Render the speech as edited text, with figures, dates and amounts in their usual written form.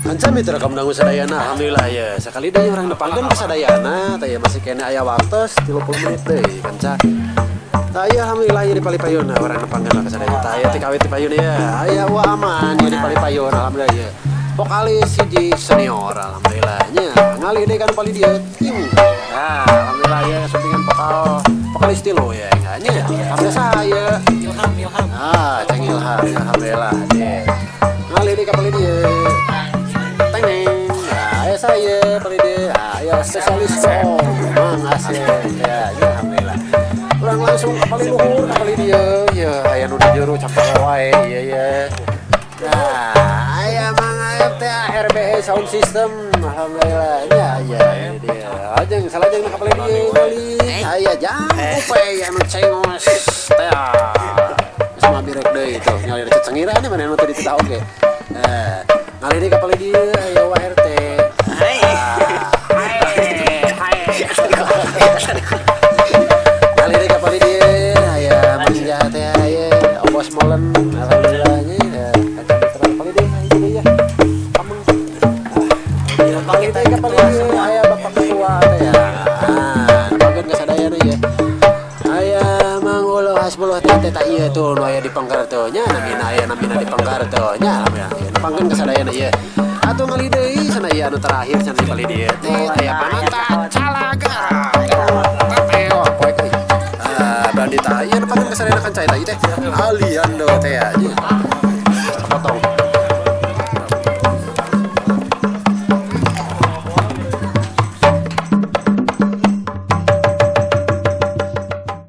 Kanca mitra kamdang sadayana alhamdulillah ya. Sekali deui urang nepangkeun ka sadayana teh masih kene aya waktos 30 menit deui kanca. Tah ya alhamdulillah ya di Palipayun urang nepangkeun ka sadayana. Tah aya ti kawit di Payun ya. Aya wa aman ya di Palipayun alhamdulillah ya. Vokalis hiji senior alhamdulillah nya. Ngali deui kan pali dia tim. Nah, alhamdulillah ya sampingan vokalis tilo ya nya. Alhamdulillah saya. Ilham. Ah, Ceng Ilham ya alhamdulillah ya. Ngali deui ka pali dia. Ya saya pali dia ya spesialis mang asih ya alhamdulillah kurang langsung kapali luhur kapali dia ya aya nu di jero campur wae ya nah aya mang teh RBE sound system alhamdulillah ya dia ajeng salajeng kapali dia bali aya jangan upe ya nu cengos teh sama birek deui tuh nyalir cengirah nih mana nu tadi kita oge ngali deui kapali dia aya WRT kali ini kapal dia ya manja teh ya bos molen alhamdulillahnya ya kaca veteran kali dia itu ya kamu kali ini kapal dia aya bapak ketua teh ya bagian kesadayana ya aya mang ulah hasbullah teh tak ieu tuh nu aya di Pangkar tuh nya namina di Pangkar tuh nya pangkeun kesadayana ieu atuh ngali deui sana ieu anu terakhir sana di bali dieu teh aya panata calaga bandita ieu nu pangkeun kesadayana kan cai teh aliando teh aja potong